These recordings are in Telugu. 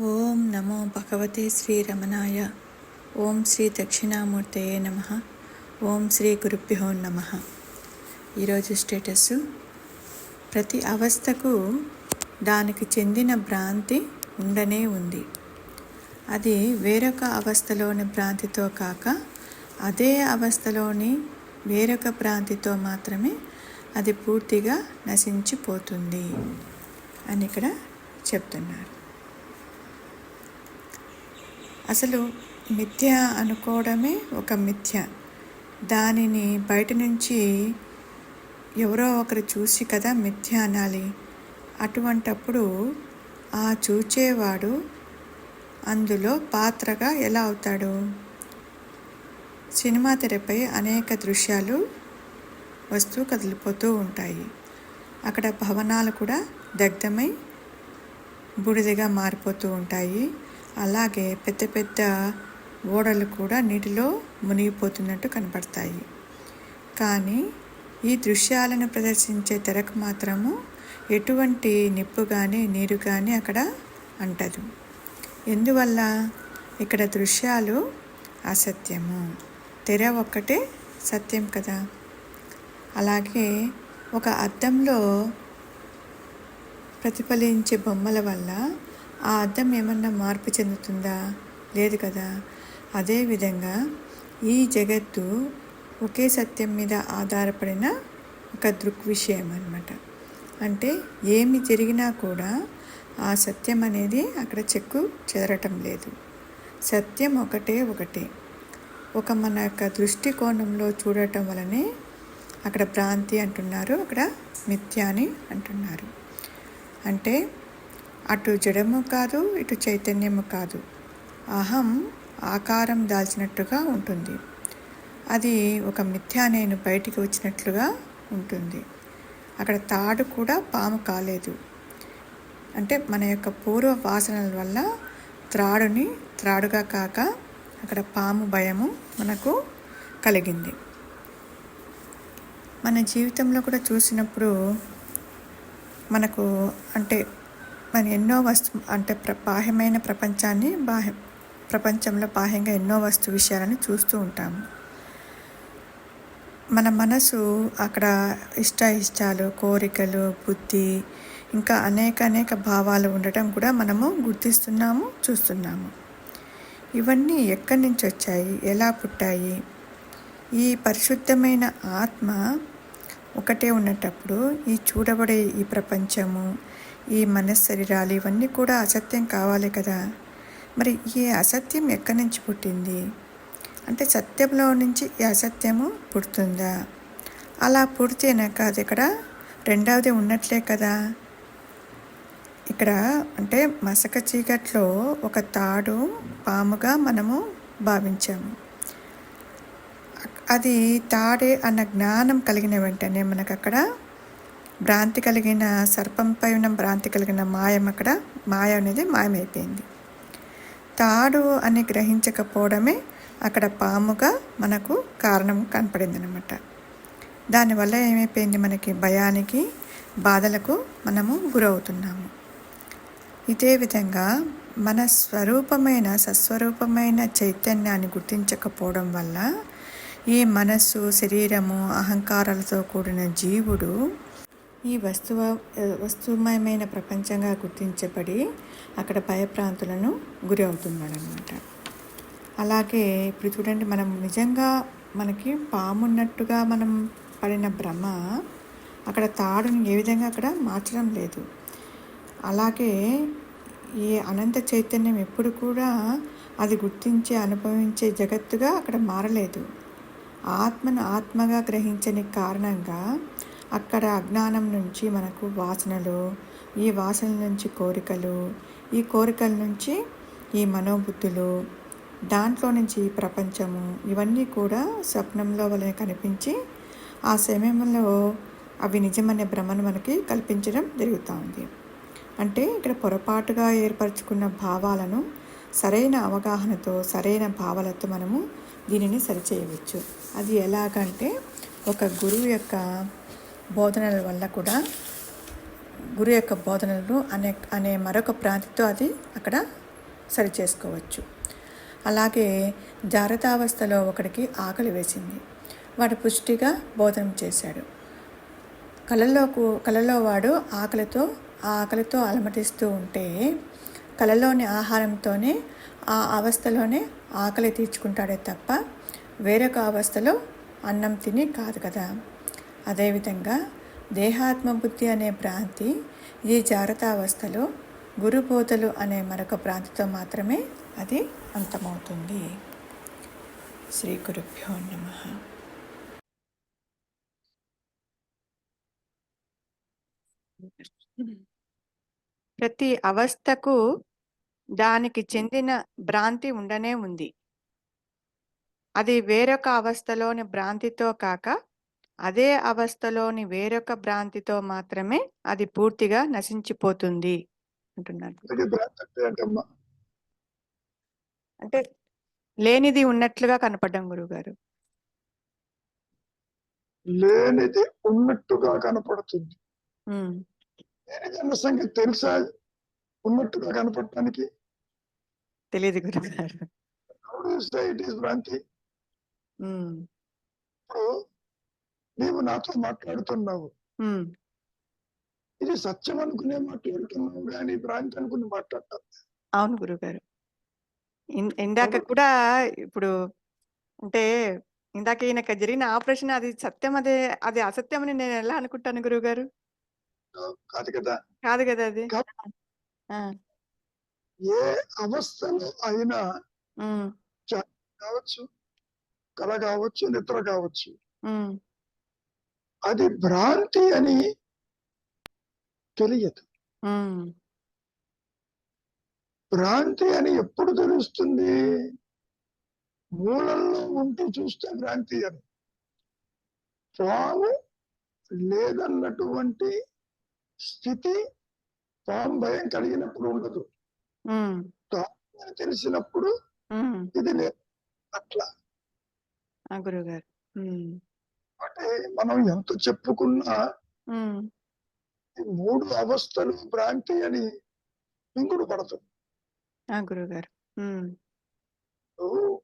ఓం నమో భగవతే శ్రీరమణాయ. ఓం శ్రీ దక్షిణామూర్తయే నమ. ఓం శ్రీ గురుభ్యో నమ. ఈరోజు స్టేటస్: ప్రతి అవస్థకు దానికి చెందిన భ్రాంతి ఉండనే ఉంది. అది వేరొక అవస్థలోని భ్రాంతితో కాక అదే అవస్థలోని వేరొక భ్రాంతితో మాత్రమే అది పూర్తిగా నశించిపోతుంది అని ఇక్కడ చెప్తున్నారు. అసలు మిథ్య అనుకోవడమే ఒక మిథ్య. దానిని బయట నుంచి ఎవరో ఒకరు చూసి కదా మిథ్య అనాలి. అటువంటప్పుడు ఆ చూచేవాడు అందులో పాత్రగా ఎలా అవుతాడు? సినిమా తెరపై అనేక దృశ్యాలు వస్తూ కదిలిపోతూ ఉంటాయి. అక్కడ భవనాలు కూడా దగ్ధమై బూడిదగా మారిపోతూ ఉంటాయి. అలాగే పెద్ద పెద్ద ఓడలు కూడా నీటిలో మునిగిపోతున్నట్టు కనపడతాయి. కానీ ఈ దృశ్యాలను ప్రదర్శించే తెరకు మాత్రము ఎటువంటి నిప్పు కానీ నీరు కానీ అక్కడ అంటదు. ఎందువల్ల? ఇక్కడ దృశ్యాలు అసత్యము, తెర ఒక్కటే సత్యం కదా. అలాగే ఒక అద్దంలో ప్రతిఫలించే బొమ్మల వల్ల ఆ అద్దం ఏమన్నా మార్పు చెందుతుందా? లేదు కదా. అదేవిధంగా ఈ జగత్తు ఒకే సత్యం మీద ఆధారపడిన ఒక దృగ్విషయం అన్నమాట. అంటే ఏమి జరిగినా కూడా ఆ సత్యం అనేది అక్కడ చెక్కు చెదరటం లేదు. సత్యం ఒకటే. మన యొక్క దృష్టికోణంలో చూడటం వలనే అక్కడ భ్రాంతి అంటున్నారు, అక్కడ మిథ్య అని అంటున్నారు. అంటే అటు జడము కాదు, ఇటు చైతన్యము కాదు. అహం ఆకారం దాల్చినట్టుగా ఉంటుంది. అది ఒక మిథ్యా నేను బయటికి వచ్చినట్లుగా ఉంటుంది. అక్కడ తాడు కూడా పాము కాలేదు. అంటే మన యొక్క పూర్వ వాసనల వల్ల త్రాడుగా కాక అక్కడ పాము భయము మనకు కలిగింది. మన జీవితంలో కూడా చూసినప్పుడు మనకు అంటే మన ఎన్నో బాహ్యమైన ప్రపంచంలో బాహ్యంగా ఎన్నో వస్తు విషయాలను చూస్తూ ఉంటాము. మన మనసు అక్కడ ఇష్టాలు, కోరికలు, బుద్ధి, ఇంకా అనేక భావాలు ఉండటం కూడా మనము గుర్తిస్తున్నాము, చూస్తున్నాము. ఇవన్నీ ఎక్కడి నుంచి వచ్చాయి, ఎలా పుట్టాయి? ఈ పరిశుద్ధమైన ఆత్మ ఒకటే ఉన్నటప్పుడు ఈ చూడబడే ఈ ప్రపంచము, ఈ మనశ్శరీరాలు ఇవన్నీ కూడా అసత్యం కావాలి కదా. మరి ఈ అసత్యం ఎక్కడి నుంచి పుట్టింది? అంటే సత్యంలో నుంచి ఈ అసత్యము పుడుతుందా? అలా పుడితేనాక అది ఇక్కడ రెండవది ఉన్నట్లే కదా. ఇక్కడ అంటే మసక చీకట్లో ఒక తాడు పాముగా మనము భావించాము. అది తాడే అన్న జ్ఞానం కలిగిన వెంటనే మనకు అక్కడ భ్రాంతి కలిగిన సర్పంపై ఉన్న భ్రాంతి కలిగిన మాయ అనేది మాయమైపోయింది. తాడు అని గ్రహించకపోవడమే అక్కడ పాముగా మనకు కారణం కనపడింది అనమాట. దానివల్ల ఏమైపోయింది? మనకి భయానికి, బాధలకు మనము గురవుతున్నాము. ఇదే విధంగా మన సస్వరూపమైన చైతన్యాన్ని గుర్తించకపోవడం వల్ల ఈ మనస్సు, శరీరము, అహంకారాలతో కూడిన జీవుడు ఈ వస్తుమయమైన ప్రపంచంగా గుర్తించబడి అక్కడ భయప్రాంతులను గురి అవుతున్నాడనమాట. అలాగే ఇప్పుడు చూడండి, మనం నిజంగా మనకి పామున్నట్టుగా మనం పడిన భ్రమ అక్కడ తాడుని ఏ విధంగా అక్కడ మార్చడం లేదు. అలాగే ఈ అనంత చైతన్యం ఎప్పుడు కూడా అది గుర్తించే, అనుభవించే జగత్తుగా అక్కడ మారలేదు. ఆత్మను ఆత్మగా గ్రహించని కారణంగా అక్కడ అజ్ఞానం నుంచి మనకు వాసనలు, ఈ వాసనల నుంచి కోరికలు, ఈ కోరికల నుంచి ఈ మనోబుద్ధులు, దాంట్లో నుంచి ఈ ప్రపంచము, ఇవన్నీ కూడా స్వప్నంలో వలన కనిపించి ఆ సమయంలో అవి నిజమనే భ్రమను మనకి కల్పించడం జరుగుతూ ఉంది. అంటే ఇక్కడ పొరపాటుగా ఏర్పరచుకున్న భావాలను సరైన అవగాహనతో, సరైన భావాలతో మనము దీనిని సరిచేయవచ్చు. అది ఎలాగంటే ఒక గురువు యొక్క బోధనల వల్ల కూడా గురు యొక్క బోధనలు అనే మరొక ప్రాంతితో అది అక్కడ సరిచేసుకోవచ్చు. అలాగే జాగ్రత్తావస్థలో ఒకడికి ఆకలి వేసింది. వాడు పుష్టిగా భోజనం చేశాడు. కలలో వాడు ఆకలితో అలమటిస్తూ ఉంటే కలలోని ఆహారంతోనే ఆ అవస్థలోనే ఆకలి తీర్చుకుంటాడే తప్ప వేరొక అవస్థలో అన్నం తిని కాదు కదా. అదేవిధంగా దేహాత్మబుద్ధి అనే భ్రాంతి ఈ జాగ్రత్తావస్థలో గురుబోధలు అనే మరొక భ్రాంతితో మాత్రమే అది అంతమవుతుంది. శ్రీ గురుభ్యో నమః. ప్రతి అవస్థకు దానికి చెందిన భ్రాంతి ఉండనే ఉంది. అది వేరొక అవస్థలోని భ్రాంతితో కాక అదే అవస్థలోని వేరొక భ్రాంతితో మాత్రమే అది పూర్తిగా నశించిపోతుంది అంటున్నారు. అంటే లేనిది ఉన్నట్లుగా కనపడ్డం గురుగారు. లేనిది ఉన్నట్టుగా కనపడుతుంది. సంగతి తెలుసా? ఉన్నట్టుగా కనపడటానికి తెలియదు గురుగారు. భ్రాంతి. నీవు నాతో మాట్లాడుతున్నావు, ఇది సత్యం అనుకునే మాట్లాడుతున్నావు కానీ భ్రాంతి అనుకుని మాట్లాడతావు. అవును గురుగారు. ఇందాక కూడా ఇప్పుడు అంటే ఇందాక ఈయనకు జరిగిన ఆపరేషన్ అది సత్యం, అది అసత్యం అని నేను ఎలా అనుకుంటాను గురుగారు? కాదు కదా. కాదు కదా అది. ఏ అవస్థలో అయినా కావచ్చు, కళ కావచ్చు, నిద్ర కావచ్చు, అది భ్రాంతి అని తెలియదు. భ్రాంతి అని ఎప్పుడు తెలుస్తుంది? మూలంలో ఉంటూ చూస్తే భ్రాంతి అని. పాము లేదన్నటువంటి స్థితి పాము భయం కలిగినప్పుడు ఉండదు. తెలిసినప్పుడు ఇది లేదు. అట్లా గురుగారు. అంటే మనం ఎంత చెప్పుకున్నా మూడు అవస్థలు భ్రాంతి అని ఇంకుడు పడుతుంది. గురుగారు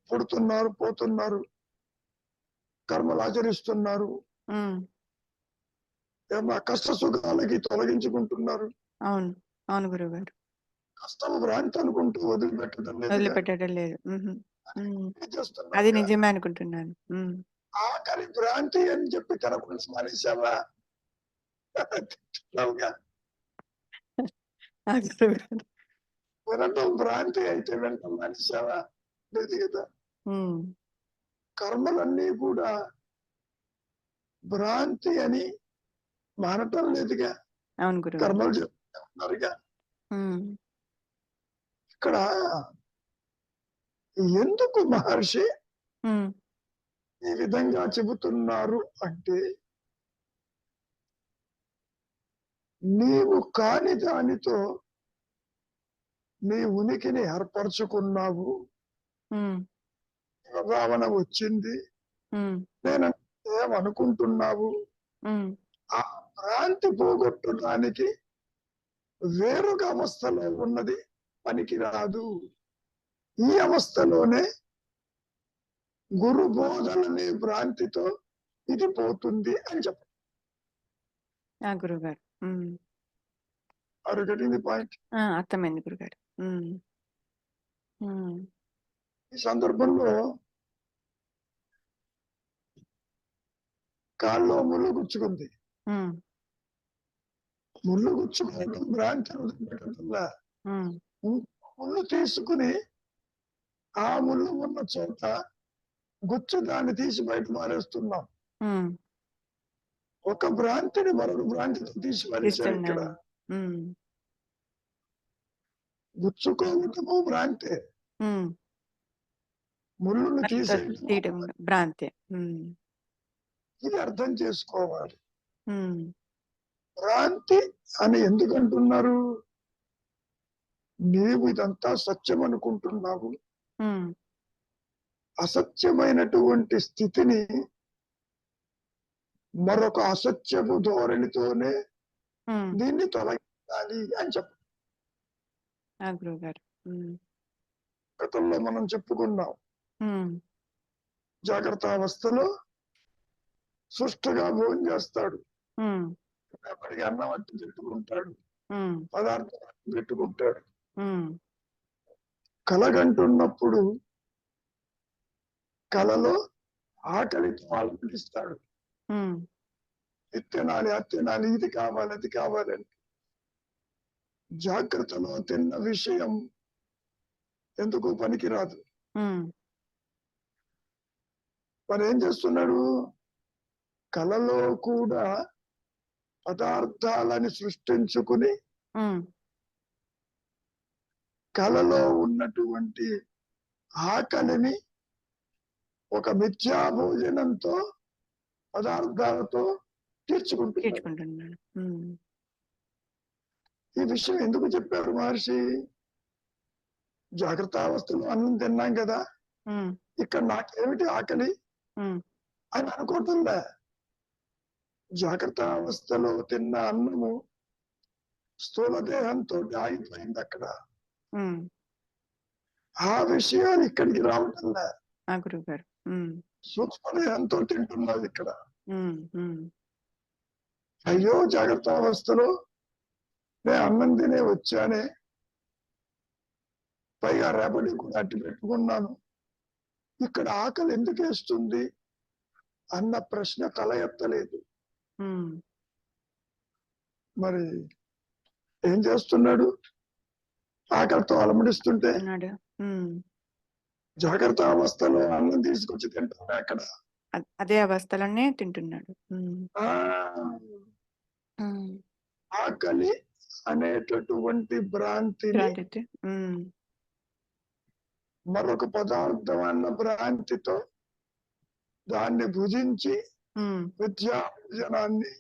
పుడుతున్నారు, పోతున్నారు, కర్మలు ఆచరిస్తున్నారు, కష్ట సుఖాలకి తొలగించుకుంటున్నారు. అవును అవును గురుగారు. కష్టం భ్రాంతి అనుకుంటూ వదిలిపెట్టడం లేదు. అది నిజమే అనుకుంటున్నాను. ఆఖరి భ్రాంతి అని చెప్పి కనకుండా మానేసావా? వినటం భ్రాంతి అయితే వినటం మానేసావా? లేదు కదా. కర్మలన్నీ కూడా భ్రాంతి అని మానటం లేదుగా. కర్మలు చెప్తున్నారుగా. ఇక్కడ ఎందుకు మహర్షి ఈ విధంగా చెబుతున్నారు అంటే, నీవు కాని దానితో నీ ఉనికిని ఏర్పరచుకున్నావు, భావన వచ్చింది, నేను ఏమనుకుంటున్నావు, ఆ భ్రాంతి పోగొట్టడానికి వేరొక అవస్థలో ఉన్నది పనికి రాదు. ఈ అవస్థలోనే గురు బోధనని భ్రాంతితో ఇది పోతుంది అని చెప్పారు గురుగారు. పాయింట్ అర్థమైంది గురుగారు. ఈ సందర్భంలో కాల్లో ముళ్ళు గుచ్చుకుంది. ముళ్ళు గుచ్చుకోవడం భ్రాంతి వదిలిపెట్టడంలా, ముళ్ళు తీసుకుని ఆ ముళ్ళు ఉన్న చోట గుచ్చు దాన్ని తీసి బయట మారేస్తున్నాం. ఒక భ్రాంతిని మరొక భ్రాంతితో తీసి మారేశారు. ఇక్కడ గుచ్చుకోవటము భ్రాంతే, ముళ్ళును తీసేయడం భ్రాంతే. ఇది అర్థం చేసుకోవాలి. భ్రాంతి అని ఎందుకు అంటున్నారు? నీవు ఇదంతా సత్యం అనుకుంటున్నావు, అసత్యమైనటువంటి స్థితిని మరొక అసత్యపు ధోరణితోనే దీన్ని తొలగించాలి అని చెప్పారు. గతంలో మనం చెప్పుకున్నాం. ఉమ్, జాగ్రత్త అవస్థలో సుష్టుగా భోజనం చేస్తాడు. ఉమ్, రేపటికి అన్నం అట్టి పెట్టుకుంటాడు, ఉమ్, పదార్థం అట్టి పెట్టుకుంటాడు. ఉమ్, కలగంటున్నప్పుడు కలలో ఆకలితో ఆలపిస్తాడు. ఉమ్, ఇది తినాలి, అది తినాలి, ఇది కావాలి, అది కావాలని. జాగ్రత్తలో తిన్న విషయం ఎందుకు పనికిరాదు. ఉమ్, మరి ఏం చేస్తున్నాడు? కలలో కూడా పదార్థాలని సృష్టించుకుని ఉమ్, కలలో ఉన్నటువంటి ఆకలిని ఒక మిథ్యా భోజనంతో పదార్థాలతో తీర్చుకుంటున్నాడు. తీర్చుకుంటున్నాడు. ఈ విషయం ఎందుకు చెప్పారు మహర్షి? జాగ్రత్త అవస్థలో అన్నం తిన్నాం కదా, ఉమ్, ఇక్కడ నాకేమిటి ఆకలి ఉమ్, అని అనుకుంటుందా? జాగ్రత్త అవస్థలో తిన్న అన్నము స్థూల దేహంతో ఆగిపోయింది అక్కడ. ఉమ్, ఆ విషయాలు ఇక్కడికి రావటంలా. ఆ గురువు గారు. సూక్ష్మ దేహంతో తింటున్నది ఇక్కడ. ఉమ్, ఉమ్, అయ్యో జాగ్రత్త అవస్థలో నేను అన్నం తినే వచ్చానే, పైగా రేపటి కూడా అట్టి పెట్టుకున్నాను, ఇక్కడ ఆకలి ఎందుకు వేస్తుంది అన్న ప్రశ్న తల ఎత్తలేదు. ఉమ్, మరి ఏం చేస్తున్నాడు? ఆకలితో అలమడిస్తుంటే ఉన్నాడు. జాగ్రత్త అవస్థలో అన్నం తీసుకొచ్చి తింటున్నా అక్కడ. అదే అవస్థలోనే తింటున్నాడు. ఆ ఉమ్, ఆకలి అనేటటువంటి భ్రాంతిని భ్రాంతి. మరొక పదార్థం అన్న భ్రాంతితో దాన్ని భుజించి విద్యా భోజనాన్ని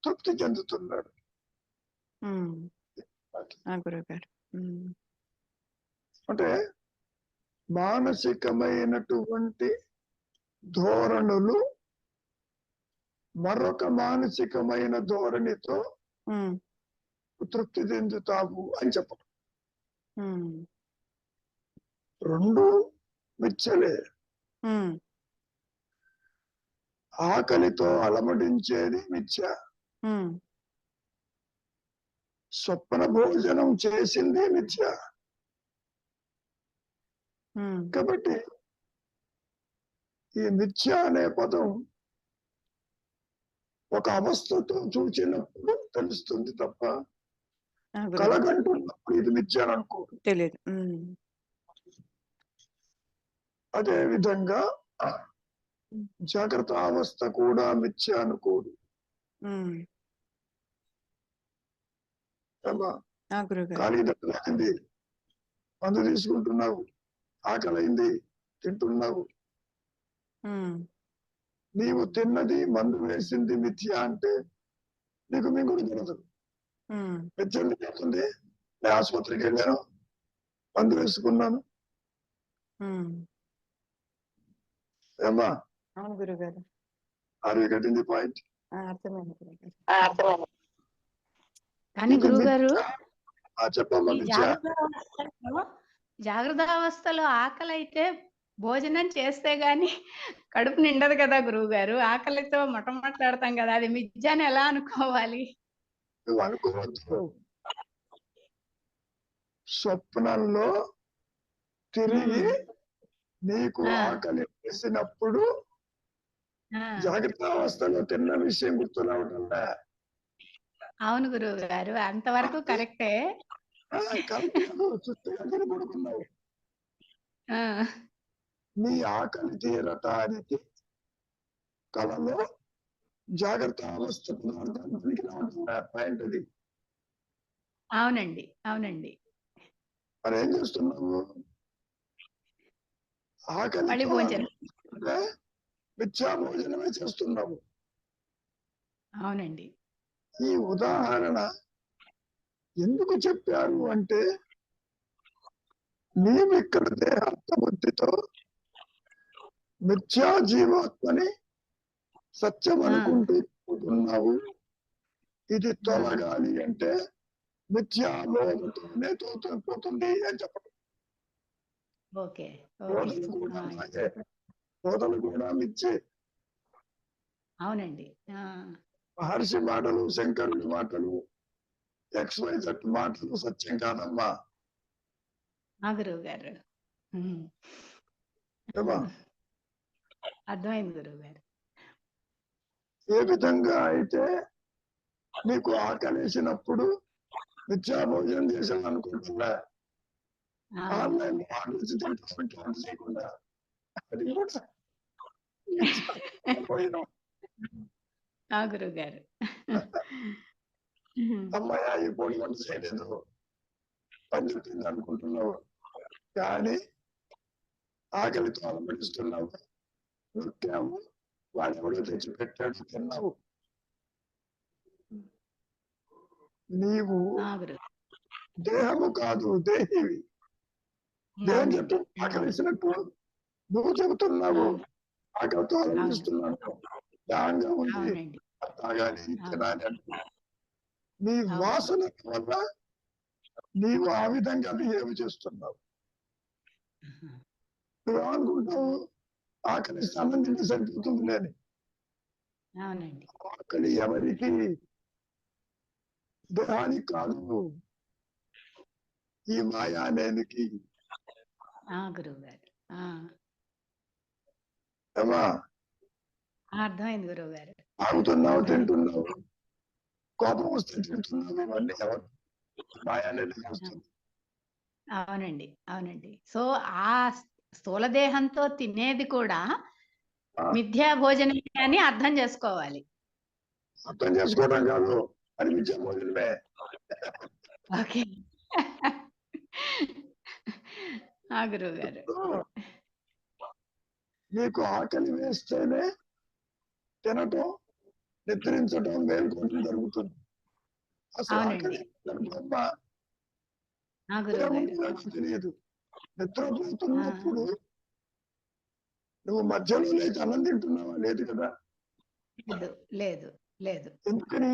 తృప్తి చెందుతున్నాడు. గురుగారు. అంటే మానసికమైనటువంటి ధోరణులు మరొక మానసికమైన ధోరణితో తృప్తి చెందుతావు అని చెప్పడం. రెండు మిచ్చలే. ఆకలితో అలమటించేది మిథ్య, స్వప్న భోజనం చేసింది మిథ్య. కాబట్టి ఈ మిథ్య అనే పదం ఒక అవస్థతో చూచినప్పుడు తెలుస్తుంది తప్ప కలగంటున్నప్పుడు ఇది మిథ్య అని అనుకోదు, తెలియదు. అదే విధంగా జాగ్రత్త అవస్థ కూడా మిథ్య అనుకోదు. ఖాళీ దొరికింది, మందు తీసుకుంటున్నావు, ఆకలైంది, తింటున్నావు, నీవు తిన్నది మందు వేసింది మిథ్య అంటే నీకు మింగుడు తినదు. మిథ్య ఎందుకు అవుతుంది? నేను ఆసుపత్రికి వెళ్ళాను, మందు వేసుకున్నాను. ఏమ్మా? అవును గురుగారు. Are you getting the point? అర్థమైంది. కానీ గురుగారు, చెప్పమ్మా. జాగ్రత్త అవస్థలో ఆకలి అయితే భోజనం చేస్తే గాని కడుపు నిండదు కదా గురువు గారు. ఆకలితో మొట్టమొట్లాడతాం కదా, అది మిథ్యాన్ని ఎలా అనుకోవాలి? నువ్వు అనుకోవచ్చు. స్వప్నంలో తిరిగి నీకు ఆకలి వేసినప్పుడు జాగ్రత్త అవస్థలో తిన్న విషయం గుర్తు రావడంలా. అవును గురువు గారు, అంతవరకు కరెక్టే. పడుకున్నావు, నీ ఆకలి తీరటానికి కలలో జాగ్రత్త అవస్థ పదార్థానికి రావడంలా పాయింట్ అది. అవునండి, అవునండి. మరి ఏం చేస్తున్నావు? ఆకలి మిథ్యా భోజనమే చేస్తున్నావు. అవునండి. ఈ ఉదాహరణ ఎందుకు చెప్పారు అంటే, నీవు ఇక్కడ దేహాత్మ బుద్ధితో మిథ్యా జీవాత్మని సత్యం అనుకుంటున్నావు. ఇది తొలగాలి అంటే మిథ్యాలోనే పోతుంది అని చెప్పడం. ఓకే. ఓకే. బోధలు కూడా ఆ! అలాగే. బోధలు కూడా మిథ్యే. అవునండి. ఆ! మహర్షి మాటలు, శంకరుని మాటలు, XYZ మాటలు సత్యం కాదమ్మా. ఆ! గురువుగారు. హ్మ్. ఏమా? అర్థమైంది గురువుగారు. ఏ విధంగా అయితే మీకు ఆకలేసినప్పుడు మిథ్యా భోజనం చేసాను అనుకుంటున్నా, ఆ! ఆన్లైన్ ఆర్డర్ చేయకుండా అది కూడా మిథ్యా భోజనం. ఆ! గురువుగారు. అమ్మాయి ఈ పొడి వంట చేయలేదు, పని చెప్పింది అనుకుంటున్నావు, కానీ ఆకలితో అలమటిస్తున్నావు. నొక్కాము, వాడెవడో తెచ్చి పెట్టాడు, తిన్నావు. నీవు ఆ! గురువు. దేహము కాదు, దేహివి. దేహం అవునండి. చెప్పి ఆకలిసినట్టు నువ్వు చెబుతున్నావు, అవును. ఆకలితో అవును. అలమటిస్తున్నాను, దాంగా ఉంది, అవునండి. తాగాలి, అవును. తినాలి అంటూ నీ అవును. వాసన వల్ల నీవు ఆ విధంగా బిహేవ్ చేస్తున్నావు. ఆహా! నువ్వేమనుకుంటావు, ఆకలి అన్నం తింటే సరిపోతుంది లేని. అవునండి. ఆకలి ఎవరికి? దేహానికి కాదు, ఈ మాయానేనికి. ఆ! గురువుగారు. ఆ! ఏమా? అర్థమైంది గురువుగారు. తాగుతున్నావు, తింటున్నావు, కోపం వస్తే తింటున్నావు, ఇవన్నీ ఎవరు? మాయానేనికి వస్తుంది. అవునండి. అవునండి. సో, ఆ స్థూల దేహంతో తినేది కూడా ఆ, మిథ్యా భోజనమే అని అర్థం చేసుకోవాలి. అర్థం చేసుకోవడం కాదు, అది మిథ్యా భోజనమే. ఓకే. ఆ! గురువుగారు. నీకు ఆకలి వేస్తేనే తినటం, నిద్రించడం, మేల్కోవడం జరుగుతుంది. అసలు అవునండి. ఆకలి జరుగుతుందా? ఆ! గురువుగారు. ఏముంది నాకు తెలియదు. ఆ! నిద్రపోతున్నప్పుడు నువ్వు మధ్యలో లేచి అన్నం తింటున్నావా? లేదు కదా. లేదు. లేదు. లేదు. ఎందుకని?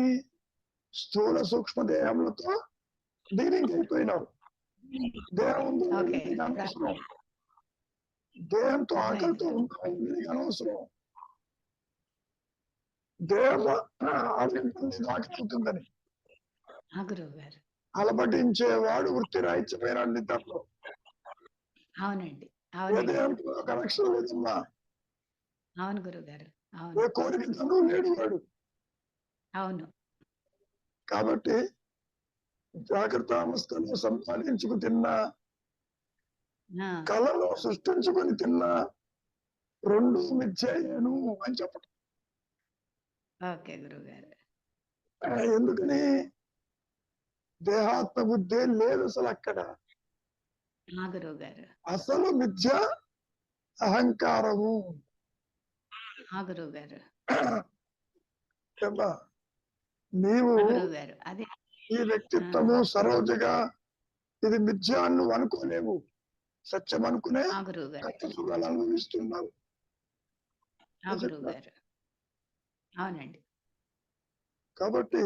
స్థూల సూక్ష్మ దేహములతో డీలింగ్ అయిపోయినావు. దేహం ఉంది ఓకే. నీకు ఇప్పుడు అనవసరం. దేహంతో అర్థమైంది ఆకలితో గురువు. ఉంటావు, నీకు అనవసరం. దేహం ఆకలింటుంది, ఆకలి అవుతుందని ఆ! గురువుగారు. అలపటించేవాడు వృత్తి రాహిత్యమైన నిద్రలో. అవునండి. ఏ అవునండి. దేహంతో కనెక్షన్ లేదమ్మా. అవును గురువుగారు. ఏ అవును. కోరికతోనూ లేడు వాడు. అవును. కాబట్టి జాగ్రత్త అవస్థలో సంపాదించుకు తిన్నా, ఆ! కళలో సృష్టించుకొని తిన్నా, రెండు మిథ్యయేను అని చెప్పటం. ఓకే గురువుగారు. ఎందుకని? దేహాత్మ బుద్ధే లేదు అసలు అక్కడ. ఆ! గురువుగారు. అసలు మిథ్య అహంకారము. ఆ! గురువుగారు. ఏమ్మా? నీవు ఆ! గురువుగారు. అదే. ఈ ఆ! వ్యక్తిత్వము సరోజగా ఇది మిథ్య అని నువ్వు అనుకోలేవు. సత్యం అనుకునే ఆ! గురువుగారు. కష్ట సుఖాలు అనుభవిస్తున్నావు. ఆ! నిజంగా. గురువుగారు. అవునండి. కాబట్టి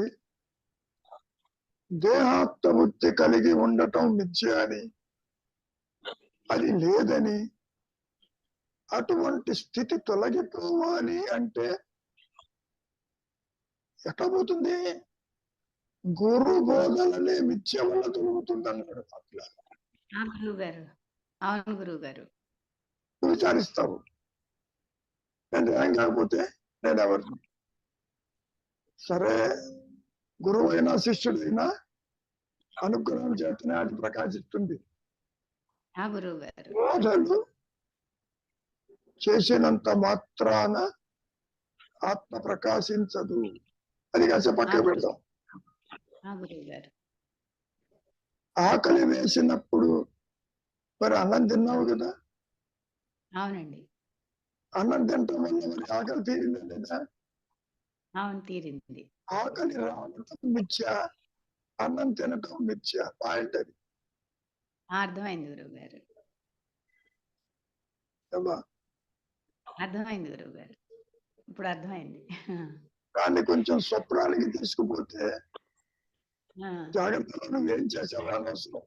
దేహాత్మ బుద్ధి కలిగి ఉండటం మిథ్య అని, అది లేదని, అటువంటి స్థితి తొలగిపోవాలి అంటే ఎట్లా పోతుంది? గురు బోధనలే మిథ్య వల్ల తొలుగుతుంది అన్నాడు. అట్లా ఆ! గురువుగారు. అవును గురువుగారు. నువ్వు విచారిస్తావు, నేను ఏం కాకపోతే నేను ఎవరిని? సరే, గురువు అయినా శిష్యుడైనా అనుగ్రహం చేతనే అది ప్రకాశిస్తుంది. ఆ! గురువుగారు. బోధలు చేసినంత మాత్రాన ఆత్మ ప్రకాశించదు. అది కాస్త ఆ! పక్కన గురువు. పెడతాం. ఆ! గురువుగారు. ఆకలి వేసినప్పుడు మరి అన్నం తిన్నావు కదా, అవునండి. అన్నం తినటం వల్ల మరి ఆకలి తీరిందా లేదా? అవును. తీరింది. ఆకలి రావటం మిథ్య, అన్నం తినటం మిథ్య. పాయింట్ అది. ఆ! అర్థమైంది గురువుగారు. ఏమ్మా? అర్థమైంది గురువుగారు. ఇప్పుడు అర్థమైంది. దాన్ని కొంచెం స్వప్నానికి తీసుకుపోతే ఆ! జాగ్రత్తలో నువ్వేం చేసావు అనవసరం.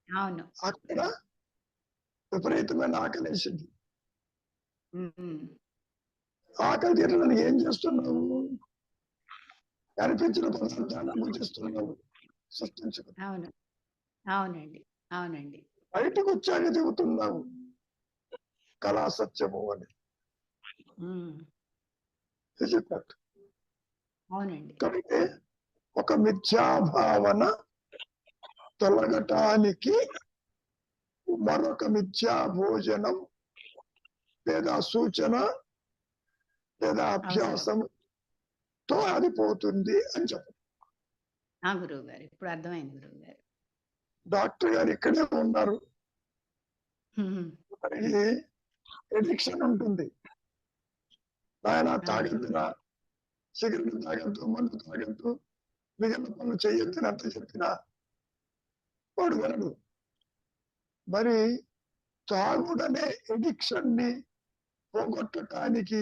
అవును. అక్కడ విపరీతమైన ఆకలి వేసింది. ఉమ్. ఆకలి తీరడానికి ఏం చేస్తున్నావు? కనిపించిన పదార్థాన్ని భుజిస్తున్నావు, సృష్టించుకు. అవును, అవునండి, అవునండి. బయటకు వచ్చాక దిగుతున్నావు కళా సత్యము అని ఉమ్. చెప్పినట్టు. అవునండి. కాబట్టి ఒక మిథ్యాభావన తొలగటానికి మరొక మిథ్యా భోజనం లేదా సూచన లేదా అభ్యాసంతో అది పోతుంది అని చెప్పు. గురువు గారు, ఇప్పుడు అర్థమైంది గురువు గారు. డాక్టర్ గారు ఇక్కడే ఉన్నారు. ఉమ్. మరి ఎడిక్షన్ ఉంటుంది. ఆయన తాగద్దురా, సిగరెట్ తాగద్దు, మందు తాగద్దు, మిగిలిన పనులు చేయొద్దు అంత చెప్పినా వాడు వినడు. మరి తాగుడనే ఎడిక్షన్ ని పోగొట్టడానికి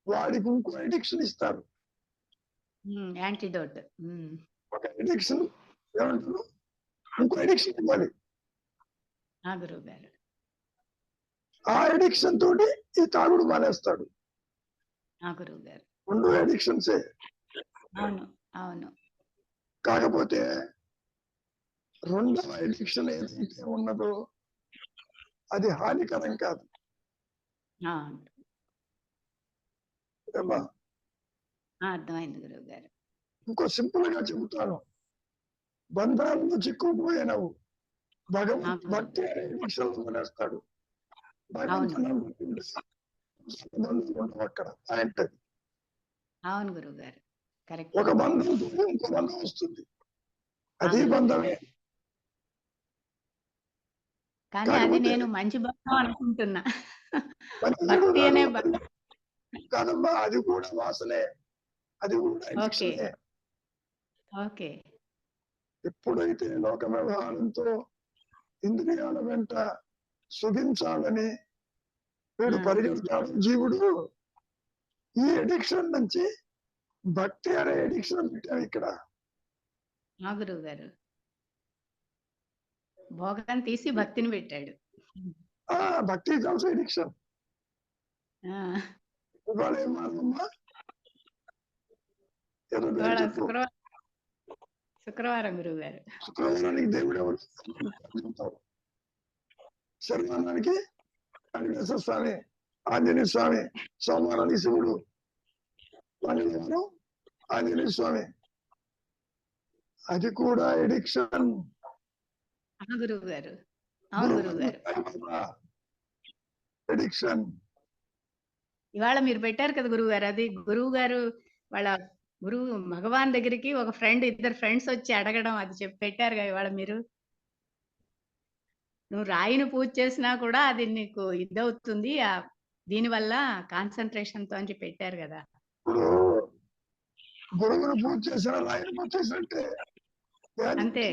వాడికి ఇంకో ఎడిక్షన్ ఇస్తారు. యాంటీడోట్. ఒక ఎడిక్షన్ ఏమంటారు, ఇంకో ఎడిక్షన్ ఇవ్వాలి. గురువు గారు, ఆ ఎడిక్షన్ తోటి ఈ తాగుడు మానేస్తాడు. గురువు గారు. 2 ఎడిక్షన్సే. అవును, అవును. కాకపోతే 2వ ఎడిక్షన్ ఏదైతే ఉన్నదో అది హానికరం కాదు. అర్థమైంది గురువు గారు. ఇంకో సింపుల్ గా చెబుతాను. బంధాలను చిక్కుకుపోయినవు భగవంతు భక్తి అనే ఎడిక్షన్ మానేస్తాడు. అక్కడ ఆయనది. అవును గురువు గారు, కరెక్ట్. ఒక బంధం ఇంకో బంధం వస్తుంది, అది బంధమే. కానీ అది నేను మంచి బంధం అనుకుంటున్నా. భక్తి అనే బంధం కాదమ్మా, అది కూడా వాసనే, అది కూడా ఎడిక్షనే. ఓకే. ఎప్పుడైతే లోక వ్యవహారంతో ఇంద్రియాల వెంట సుఖించాలని వీడు పరిగెడతాడు జీవుడు, ఈ ఎడిక్షన్ నుంచి భక్తి అనే ఎడిక్షన్ పెట్టావు ఇక్కడ. గురువు గారు, భోగం తీసి భక్తిని పెట్టాడు. భక్తి ఇస్ ఆల్సో ఎడిక్షన్. ఇవాళ ఏమమ్మా, శుక్రవారం గురువు గారు. శుక్రవారానికి దేవుడు ఎవరు? శనివారానికి వెంకటేశ్వర స్వామి, ఆంజనేయ స్వామి, సోమవారానికి శివుడు, మంగళవారం ఆంజనేయ స్వామి. అది కూడా ఎడిక్షన్. గురువు గారు, అవును గురువు గారు. ఎడిక్షన్. ఇవాళ మీరు పెట్టారు కదా గురువు గారు, అది గురువు గారు వాళ్ళ గురువు భగవాన్ దగ్గరికి ఒక ఫ్రెండ్, 2 ఫ్రెండ్స్ వచ్చి అడగడం, అది చెప్పి పెట్టారుగా ఇవాళ మీరు. నువ్వు రాయిని పూజ చేసినా కూడా అది నీకు ఇదవుతుంది దీనివల్ల కాన్సన్ట్రేషన్ తో అని చెప్పి పెట్టారు కదా. గురువును పూజ చేసిన రాయిని పూజ చేసినట్టే అంతే.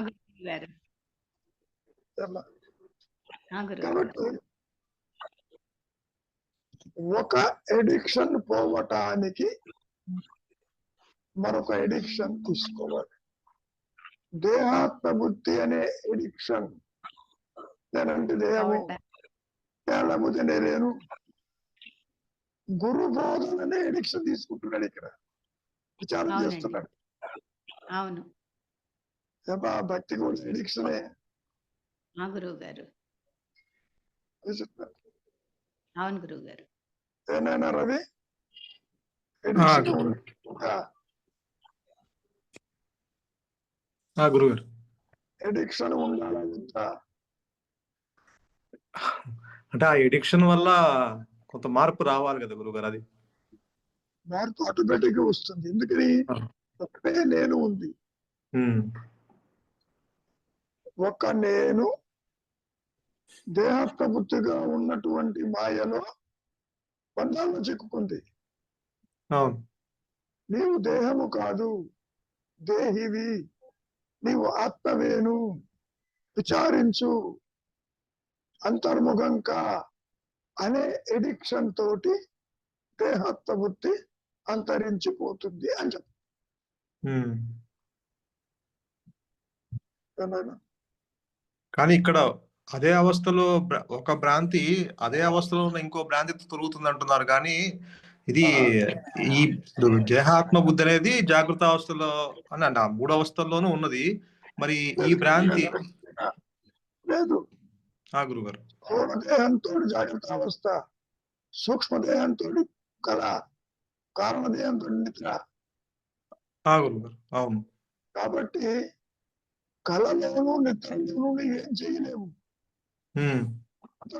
గురువు గారు, కాబట్టి ఒక ఎడిక్షన్ పోవటానికి మరొక ఎడిక్షన్ తీసుకోవాలి. దేహాత్మ బుద్ధి అనే ఎడిక్షన్. నేనంటే దేహము దేహము నేను గురు బోధన అనే ఎడిక్షన్ తీసుకుంటున్నాడు ఇక్కడ, విచారం చేస్తున్నాడు. అవును, భక్తి కూడా ఎడిక్షనే. గురువు గారు, అవును గురువు గారు. ఏనాయనా రవి, గురుగారు, ఎడిక్షన్ ఉండాలా? అంటే ఆ ఎడిక్షన్ వల్ల కొంత మార్పు రావాలి కదా గురుగారు. అది మార్పు ఆటోమేటిక్ గా వస్తుంది. ఎందుకని? ఒకటే నేను ఉంది. ఒక నేను దేహప్రబుద్ధిగా ఉన్నటువంటి మాయలో బంధాల్లో చిక్కుకుంది. నీవు దేహము కాదు, దేహివి, నీవు ఆత్మవేను, విచారించు, అంతర్ముఖంగా అనే ఎడిక్షన్ తోటి దేహత్వ బుద్ధి అంతరించిపోతుంది అని చెప్పు. కానీ ఇక్కడ అదే అవస్థలో ఒక భ్రాంతి అదే అవస్థలో ఉన్న ఇంకో భ్రాంతితో తొలుగుతుంది అంటున్నారు. కానీ ఇది ఈ దేహాత్మ బుద్ధి అనేది జాగృత అవస్థలో అని అంటే 3 అవస్థల్లోనూ ఉన్నది. మరి ఈ భ్రాంతి లేదు. గురుగారు స్థూల దేహంతో జాగ్రత్త అవస్థ, సూక్ష్మ దేహంతో కళ, కారణ దేహంతో నిద్ర. గురుగారు అవును. కాబట్టి కళలోనూ నిద్రలోనూ ఏం చేయలేము.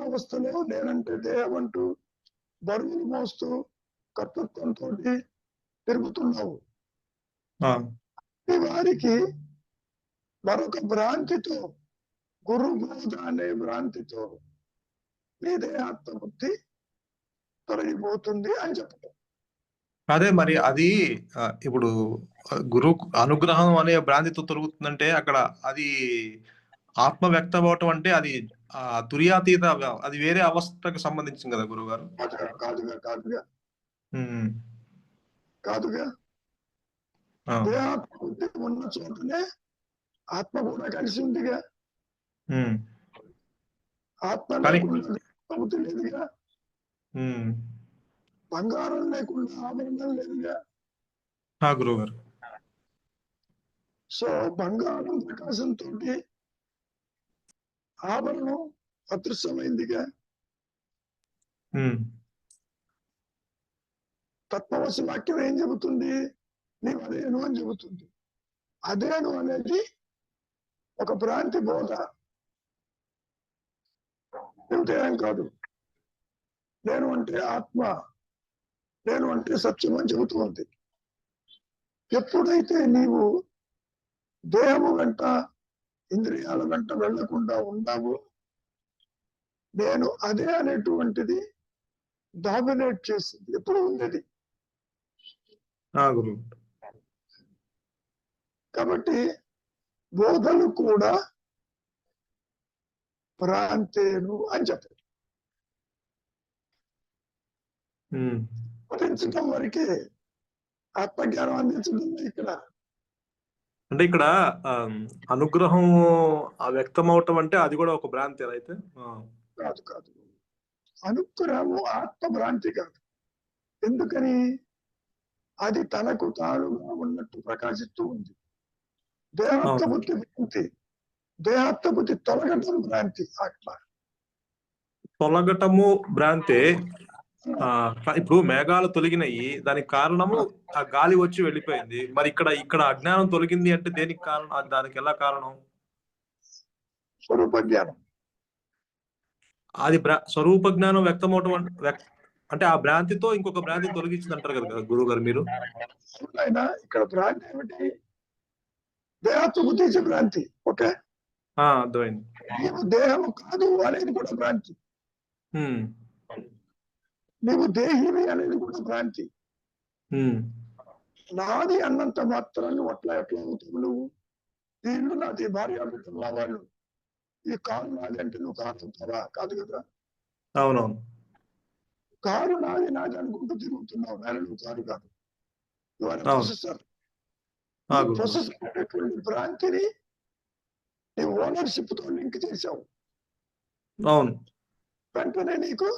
అవస్థలో నేనంటే దేహం అంటూ బరువులు మోస్తూ కర్తృత్వంతో తిరుగుతున్నావు. వారికి మరొక భ్రాంతితో, గురు బోధ అనే భ్రాంతితో నీ దేహాత్మ బుద్ధి తొలగిపోతుంది అని చెప్పడం. అదే మరి అది ఇప్పుడు గురు అనుగ్రహం అనే భ్రాంతితో తొలుగుతుందంటే అక్కడ అది ఆత్మ వ్యక్తం అవటం అంటే అది తుర్యాతీత, అది వేరే అవస్థకు సంబంధించింది కదా గురువు గారు? కాదుగా దేహాత్మ బుద్ధి ఉన్న చోటనే ఆత్మ కూడా కలిసి ఉందిగా. ఆత్మ లేకుండా బుద్ధి లేదుగా. బంగారం లేకుండా ఆభరణం లేదుగా గురువు గారు. సో బంగారం ప్రకాశంతో ఆభరణం అదృశ్యమైందిగా. తత్వవశ వాక్యం ఏం చెబుతుంది? నీవు అదేను అని చెబుతుంది. అదేను అనేది ఒక భ్రాంతి బోధ, దేహం కాదు. నేను అంటే ఆత్మ, నేను అంటే సత్యం అని చెబుతూ ఉంది. ఎప్పుడైతే నీవు దేహము వెంట ఇంద్రియాల వెంట వెళ్లకుండా ఉన్నావు, నేను అదే అనేటువంటిది డామినేట్ చేసింది. ఎప్పుడు ఉండేది. కాబట్టి బోధలు కూడా భ్రాంతేను అని చెప్పారు. అందించడం వరకే ఆత్మజ్ఞానం అందించడం. ఇక్కడ అంటే ఇక్కడ అనుగ్రహం వ్యక్తం అవటం అంటే అది కూడా ఒక భ్రాంతి అయితే కాదు. కాదు, అనుగ్రహము ఆత్మ భ్రాంతి కాదు. ఎందుకని? అది తనకు తానుగా ఉన్నట్టు ప్రకాశిస్తూ ఉంది. దేహాత్మ బుద్ధి భ్రాంతి, దేహాత్మ బుద్ధి తొలగటం భ్రాంతి. అట్లా తొలగటము భ్రాంతి. ఇప్పుడు మేఘాలు తొలగినాయి, దానికి కారణము ఆ గాలి వచ్చి వెళ్ళిపోయింది. మరి ఇక్కడ అజ్ఞానం తొలగింది అంటే దేనికి కారణం? దానికి ఎలా కారణం? స్వరూప జ్ఞానం. అది స్వరూప జ్ఞానం వ్యక్తం అవటం అంటే ఆ భ్రాంతితో ఇంకొక భ్రాంతిని తొలగించింది అంటారు కదా గురువు గారు మీరు? ఇక్కడ భ్రాంతి ఏమిటి? దేహాత్మ బుద్ధి భ్రాంతి. ఓకే, అర్థమైంది. దేహము కాదు అనేది కూడా భ్రాంతి. నీవు దేహివి అనేది కూడా భ్రాంతి. నాది అన్నంత మాత్రం నువ్వు ఎట్లా అవుతావు? నువ్వు ఈ ఇల్లు నాది, భార్య బిడ్డలు వాళ్ళు, ఈ కారు నాది అంటే నువ్వు కారు అవుతావా? కాదు కదా. అవునవును. కారు నాది అనుకుంటూ తిరుగుతున్నావు, నేను నువ్వు కారు కాదు. ప్రొసెసర్ అనేటువంటి భ్రాంతిని నీ ఓనర్షిప్ తో లింక్ చేశావు. అవును. వెంటనే నీకు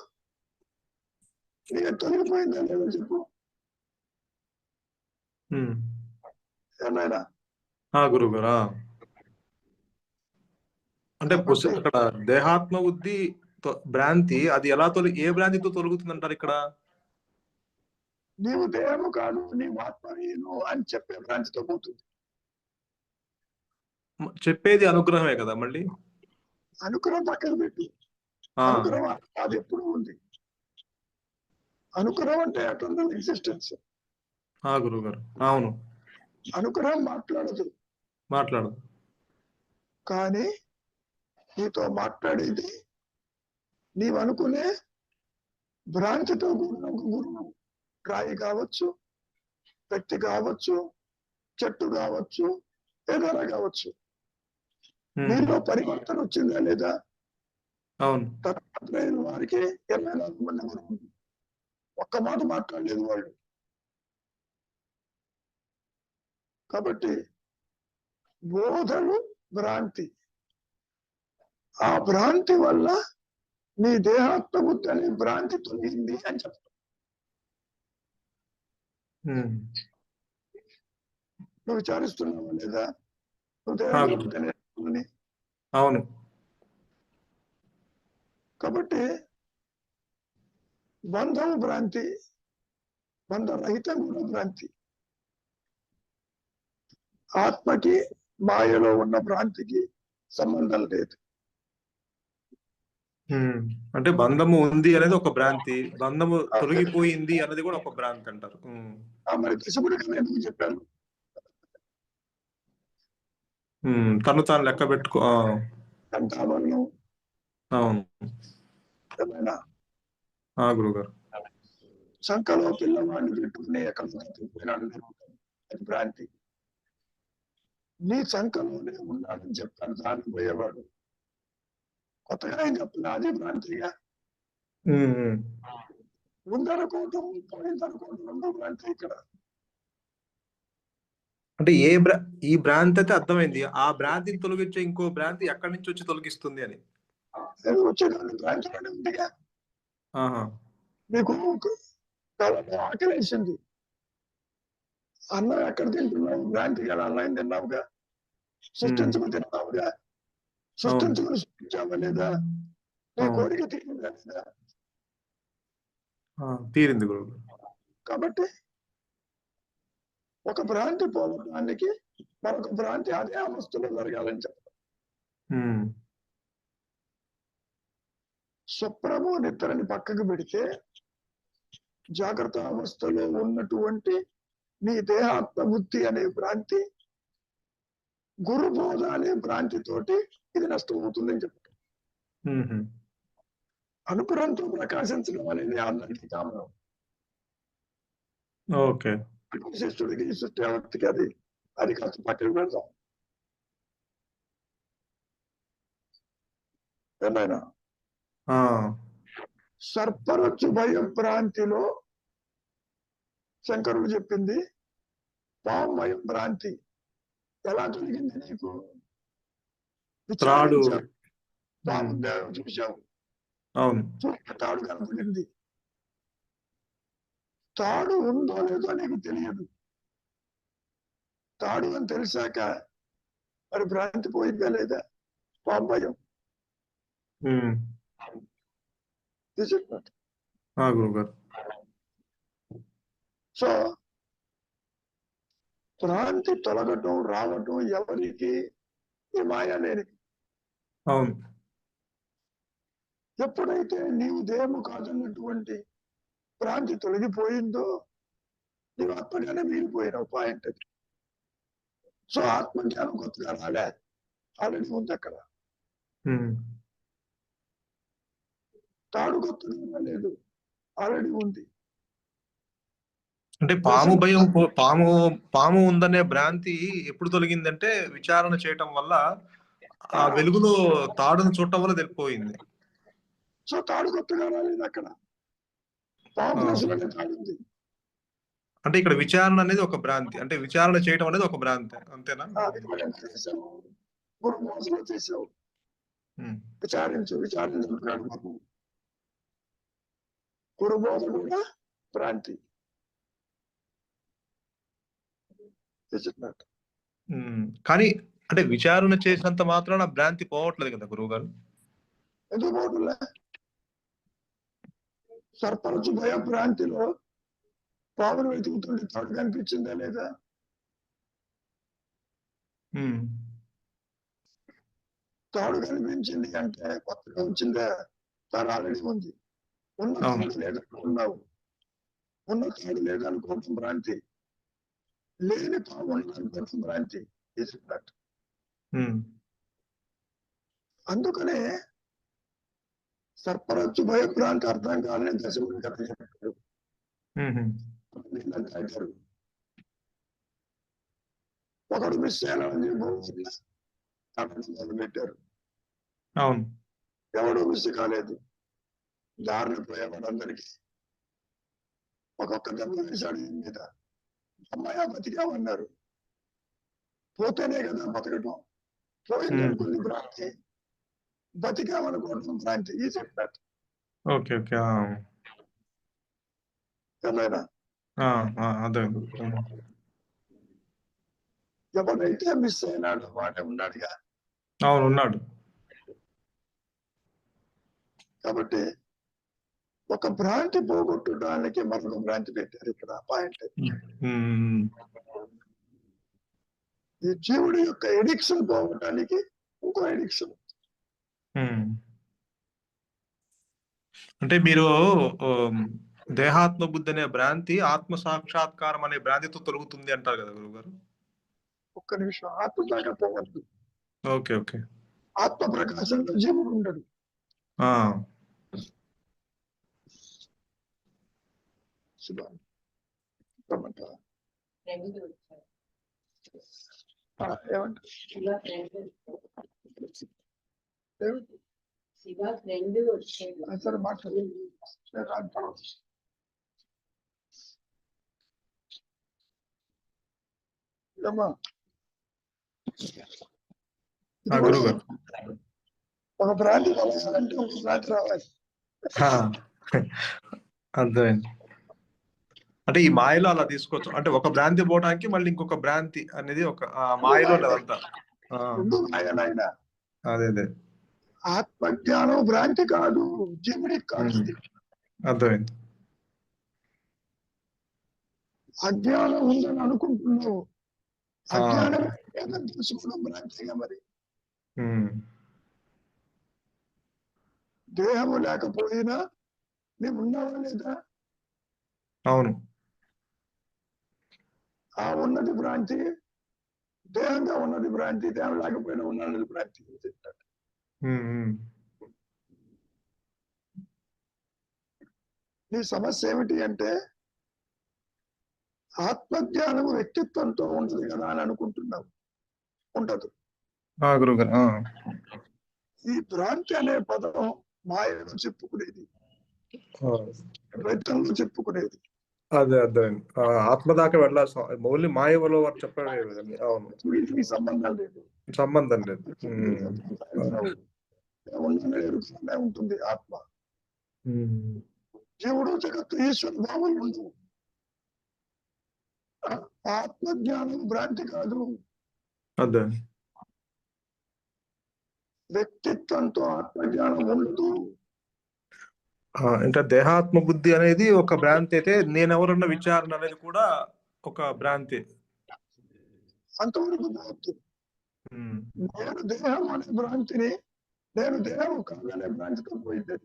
తొలగిపోయిందా లేదో చెప్పు. ఏమైనా గురువు గారు అంటే అక్కడ దేహాత్మ బుద్ధి భ్రాంతి అది ఎలా ఏ భ్రాంతితో తొలగుతుంది అంటారు ఇక్కడ? నీవు దేహము కాదు, నీవు ఆత్మను అని చెప్పే భ్రాంతితో పోతుంది. చెప్పేది అనుగ్రహమే కదా. మళ్ళీ అనుగ్రహం పక్కన పెట్టి, అనుగ్రహం అది ఎప్పుడు ఉంది. అనుగ్రహం అంటే ఎటర్నల్ ఎగ్జిస్టెన్స్. గురువు గారు అవును. అనుగ్రహం మాట్లాడదు. కానీ నీతో మాట్లాడేది నీవు అనుకునే భ్రాంతితో కూడిన ఒక గురువు. రాయి కావచ్చు, వ్యక్తి కావచ్చు, చెట్టు కావచ్చు, ఏదైనా కావచ్చు. నీలో పరివర్తన వచ్చిందా లేదా? అవును. తత్వజ్ఞులైన వారికి 24 మంది గురువు, ఒక్క మాట మాట్లాడలేదు వాళ్ళు. కాబట్టి బోధలు భ్రాంతి, ఆ భ్రాంతి వల్ల నీ దేహాత్మ బుద్ధి అనే భ్రాంతి తొలగింది అని చెప్తాం. నువ్వు విచారిస్తున్నావా లేదా? నువ్వు దేహాత్మ బుద్ధి అనే అవును. కాబట్టి బంధం భ్రాంతి, బంధరహితం కూడా భ్రాంతి. ఆత్మకి మాయలో ఉన్న భ్రాంతికి సంబంధం లేదు. అంటే బంధము ఉంది అనేది ఒక భ్రాంతి, బంధము తొలగిపోయింది అనేది కూడా ఒక భ్రాంతి అంటారు. మరి దశముడి కన్నా ఎందుకు చెప్పాను? తను తాను లెక్క పెట్టుకో. సంతానం అవును ఏమైనా గురుగారు. సంఖలో పిల్లవాడిని పెట్టుకుని ఎక్కడిపోయినాడు అది భ్రాంతి. నీ సంఖలోనే ఉన్నాడని చెప్పాను దానికి పోయేవాడు. కొత్తగా ఏం చెప్తున్నా అదే భ్రాంతిగా ఉందనుకోవటం పోయిందనుకోవటం రెండో భ్రాంతి ఇక్కడ. అంటే ఈ భ్రాంతి అయితే అర్థమైంది. ఆ భ్రాంతిని తొలగించే ఇంకో భ్రాంతి ఎక్కడి నుంచి వచ్చి తొలగిస్తుంది అని వచ్చేదాన్ని భ్రాంతిలోనే ఉందిగా. నీకు ఆకలి వేసింది, అన్నం ఎక్కడ తింటున్నావు? భ్రాంతి కదా, అన్నం తిన్నావుగా, సృష్టించుకుని తిన్నావుగా, సృష్టించుకుని సృష్టించావా లేదా? నీ కోరిక తీరిందా లేదా? తీరింది గురువు. కాబట్టి ఒక భ్రాంతి పోవడానికి మరొక భ్రాంతి అదే అవస్థలో జరగాలని చెప్పాలి. స్వప్నము నిద్రని పక్కకు పెడితే జాగ్రత్త అవస్థలో ఉన్నటువంటి నీ దేహాత్మ బుద్ధి అనే భ్రాంతి గురుబోధ అనే భ్రాంతితోటి ఇది నష్టమవుతుందని చెప్తారు. అనుకూలంతో ప్రకాశించడం అనేది అందరికీ కామనం. ఓకే, శిష్యుడికి సృష్టికి అది కాస్త పక్కన పెడతాం. ఏమైనా సర్పరచ్చు భయం భ్రాంతిలో శంకరుడు చెప్పింది పాము భయం భ్రాంతి ఎలా జరిగింది నీకు? చూసావు, తాడు కనపడింది. తాడు ఉందో లేదో నీకు తెలియదు. తాడు అని తెలిసాక మరి భ్రాంతి పోయిందా లేదా? పాము భయం. సో భ్రాంతి తొలగటం రావటం ఎవరికి? ఈ మాయా లేనికి. ఎప్పుడైతే నీవు దేహము కాదన్నటువంటి భ్రాంతి తొలగిపోయిందో నీవు ఆత్మగానే మిగిలిపోయినావు. పాయింట్ అది. సో ఆత్మజ్ఞానం కొత్తగా రాలే, ఆల్రెడీ ఉంది అక్కడ. తాడు కొత్తగా లేదు, ఆల్రెడీ ఉంది. అంటే పాము భయం, పాము ఉందనే భ్రాంతి ఎప్పుడు తొలగిందంటే విచారణ చేయటం వల్ల, ఆ వెలుగులో తాడును చూడటం వల్ల తెలిపోయింది. సో తాడు కొత్తగా రాలేదు అక్కడ, పాము తాడు ఉంది. అంటే ఇక్కడ విచారణ అనేది ఒక భ్రాంతి, అంటే విచారణ చేయటం అనేది ఒక భ్రాంతి, అంతేనా? చేసావు, విచారించుకున్నాడు. గురుబోధ కూడా భ్రాంతి. కానీ అంటే విచారణ చేసినంత మాత్రాన భ్రాంతి పోవట్లేదు కదా గురువు గారు? ఎందుకు పోవట్లే? సర్పరచు భయ భ్రాంతిలో పామును వెతుకుతుంటే తాడు కనిపించిందా లేదా? తాడు కనిపించింది అంటే కొత్తగా వచ్చిందా? తాడు ఆల్రెడీ ఉంది. ఉన్న తాడు లేదనుకున్నావు, ఉన్న తాడు లేదనుకోవడం భ్రాంతి, లేని పాము అనుకోవడం భ్రాంతి. అందుకనే సర్పరచ్చు భయభ్రాంతి అర్థం కాదని దశముని కథ చెప్పాడు. ఒకడు మిస్ అయ్యాలని మొదలు పెట్టారు. ఎవడు మిస్ కాలేదు, దారిని పోయేవాడు అందరికి ఒక్కొక్క దెబ్బ వేశాడు మీద. అమ్మాయి బతికామన్నారు, పోతేనే కదా బతకటం. పోయింది అనుకుంది భ్రాంతి, బతికామనుకోవడం భ్రాంతి. ఈ చెప్పినట్టు ఓకే ఓకే. ఎవరైనా అదే. ఎవరైతే మిస్ అయినాడో వాడే ఉన్నాడుగా. అవును, ఉన్నాడు. కాబట్టి ఒక భ్రాంతి పోగొట్టడానికి మరొక భ్రాంతి పెట్టారు ఇక్కడ పాయింట్. ఈ జీవుడి యొక్క ఎడిక్షన్ పోగొట్టడానికి ఇంకో ఎడిక్షన్. అంటే మీరు దేహాత్మ బుద్ధి అనే భ్రాంతి ఆత్మ సాక్షాత్కారం అనే భ్రాంతితో తొలగుతుంది అంటారు కదా గురుగారు? ఒక్క నిమిషం, ఆత్మ దాకా పోవద్దు. Okay okay. ఆత్మ ప్రకాశంలో జీవుడు ఉండడు. సరే మాట్లాడండి. ఒక భ్రాంతి కావాలంటే ఒక భ్రాంతి రావాలి. అర్థమైంది. అంటే ఈ మాయలో అలా తీసుకోవచ్చు. అంటే ఒక భ్రాంతి పోవడానికి మళ్ళీ ఇంకొక భ్రాంతి అనేది ఒక మాయలో అదంతా. అదే అదే. ఆత్మజ్ఞానం భ్రాంతి కాదు, జీవుడికి కాదు. అర్థమైంది. అజ్ఞానం ఉందని అనుకుంటున్నావు. అజ్ఞానం తెలుసుకోవడం భ్రాంతిగా. మరి దేహము లేకపోయినా మేము ఉన్నావా లేదా? అవును. ఆ ఉన్నది భ్రాంతి, దేహంగా ఉన్నది భ్రాంతి, దేహం లేకపోయినా ఉన్నది భ్రాంతి. నీ సమస్య ఏమిటి అంటే ఆత్మజ్ఞానం వ్యక్తిత్వంతో ఉండదు కదా అని అనుకుంటున్నావు. ఉండదు. ఈ భ్రాంతి అనే పదం మాయలో చెప్పుకునేది, ద్వైతంలో చెప్పుకునేది. అదే అర్థమైంది. ఆత్మ దాకా వెళ్ళాల్సిన ఓన్లీ మాయలో చెప్పడం. అవును, వీటికి సంబంధం లేదు. సంబంధం లేదు. ఉంటుంది ఆత్మ. జీవుడు జగత్తు ఈశ్వర భావం ఉండవు. ఆత్మజ్ఞానం భ్రాంతి కాదు. అదే. వ్యక్తిత్వంతో ఆత్మజ్ఞానం ఉండదు. అంటే దేహాత్మ బుద్ధి అనేది ఒక భ్రాంతి అయితే నేనెవరన్న విచారణ అనేది కూడా ఒక భ్రాంతి. అంతవరకు భ్రాంతి. నేను దేహం అనే భ్రాంతిని నేను దేహం కాదనే భ్రాంతితో పోయింది.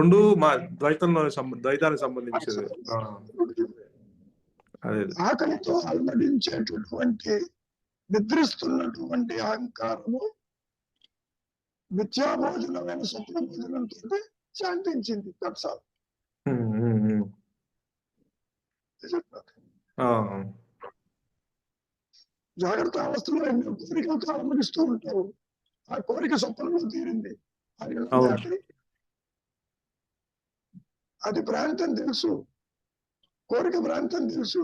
రెండు మా ద్వైతానికి సంబంధించేది. ఆకలితో అలమడించేటటువంటి నిద్రిస్తున్నటువంటి అహంకారము మిథ్యాభోజనమైన స్వప్న భోజనంతో శాంతించింది. జాగ్రత్త అవస్థలో ఎన్నో కోరికలతో అలమడిస్తూ ఉంటావు. ఆ కోరిక స్వప్నంలో తీరింది. అది భ్రాంతం తెలుసు, కోరిక భ్రాంతం తెలుసు.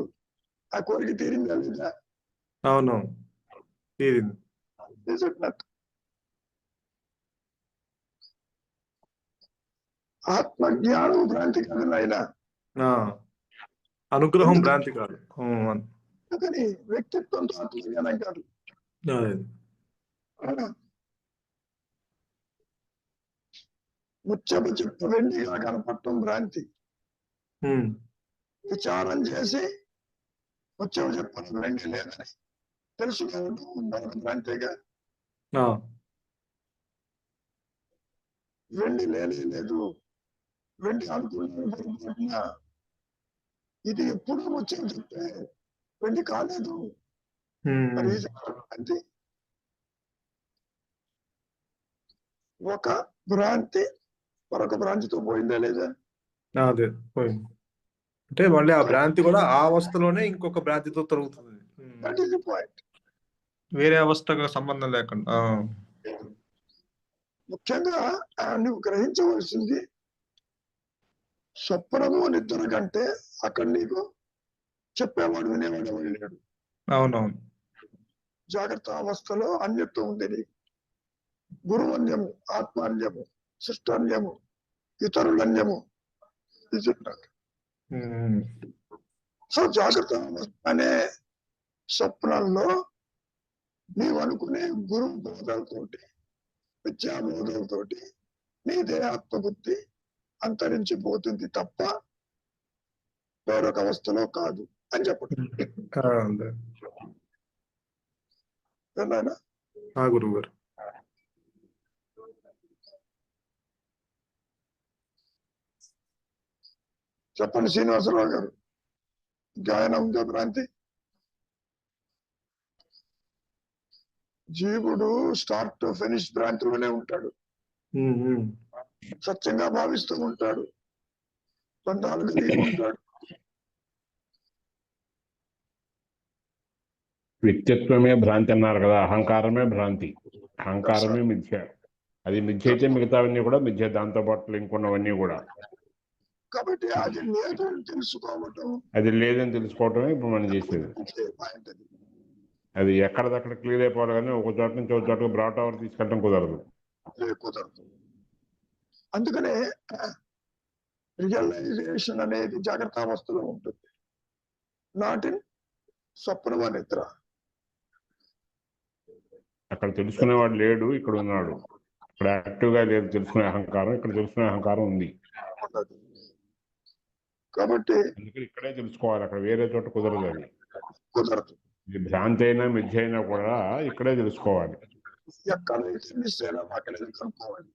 ఆ కోరిక తీరిందా లేదా? అవును, తీరింది. ఆత్మజ్ఞానం భ్రాంతి కాదు నాయన, అనుగ్రహం భ్రాంతి కాదు. కానీ వ్యక్తిత్వంతో ఆత్మజ్ఞానం కాదు. ముచ్చపు చెప్పు వెండిగా కనపడటం భ్రాంతి. విచారం చేసి ముచ్చపు చెప్పు వెండి లేదని తెలుసుకోవడం భ్రాంతిగా. వెండి లేదు, వెండి అనుకున్నా ఇది ఎప్పుడూ ముచ్చపు చెప్తే వెండి కాలేదు. అంతే. ఒక భ్రాంతి మరొక భ్రాంతితో పోయిందా లేదా? అదే పోయింది. అంటే మళ్ళీ ఆ భ్రాంతి కూడా ఆ అవస్థలోనే ఇంకొక భ్రాంతితో తొలగుతుంది. వేరే అవస్థకు సంబంధం లేకుండా. ముఖ్యంగా నువ్వు గ్రహించవలసింది స్వప్నము నిద్ర కంటే అక్కడ నీకు చెప్పేవాడు వినేవాడు ఎవరు లేడు. అవునవును. జాగ్రత్త అవస్థలో అన్యత్వం ఉంది నీకు. గురువన్యము, ఆత్మాన్యము, సృష్టాన్యము, ఇతరులన్యము ఇది చెప్పినారు. సో జాగ్రత్త అనే స్వప్నంలో నీవు అనుకునే గురు బోధలతోటి, విద్యాబోధలతోటి నీ దేహాత్మబుద్ధి అంతరించిపోతుంది తప్ప వేరొక అవస్థలో కాదు అని చెప్పండి. గురువు గారు. చెప్పండి శ్రీనివాసరావు గారు, గాయన ఉందా భ్రాంతి? జీవుడు స్టార్ట్ టు ఫినిష్ భ్రాంతిలోనే ఉంటాడు. సత్యంగా భావిస్తూ ఉంటాడు, బంధాలు కలిగి ఉంటాడు. వ్యక్తిత్వమే భ్రాంతి అన్నారు కదా, అహంకారమే భ్రాంతి, అహంకారమే మిథ్య. అది మిథ్య అయితే మిగతావన్నీ కూడా మిథ్య, దాంతో పాటు ఇంకున్నవన్నీ కూడా. కాబట్టి అది లేదని తెలుసుకోవటం, అది లేదని తెలుసుకోవటమే ఇప్పుడు మనం చేసేది. అది ఎక్కడిదక్కడ క్లియర్ అయిపోవాలి, కానీ ఒక చోట నుంచి ఒక చోటకు బ్రాట్ అవర్ తీసుకెళ్ళడం కుదరదు. అందుకనే రియలైజేషన్ అనేది జాగ్రత్త అవస్థలో ఉంటుంది, నాట్ ఇన్ స్వప్నవ నిద్ర. అక్కడ తెలుసుకునేవాడు లేడు, ఇక్కడ ఉన్నాడు. ఇక్కడ యాక్టివ్ గా లేదు తెలుసుకునే అహంకారం, ఇక్కడ తెలుసుకునే అహంకారం ఉంది. కాబట్టి అందుకని ఇక్కడే తెలుసుకోవాలి, అక్కడ వేరే చోట కుదరదు. అది కుదరదు. ఇది భ్రాంతి అయినా మిథ్య అయినా కూడా ఇక్కడే తెలుసుకోవాలి. ఎక్కడైతే మిస్ అయినా అక్కడే కనుక్కోవాలి.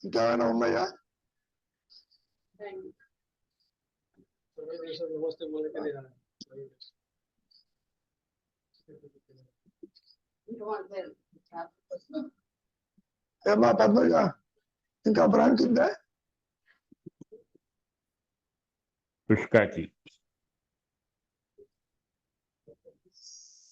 ఇంకా ఏమైనా ఉన్నాయా? ఏమా పద్మజ, ఇంకా భ్రాంతి ఉందా? పుష్కాకి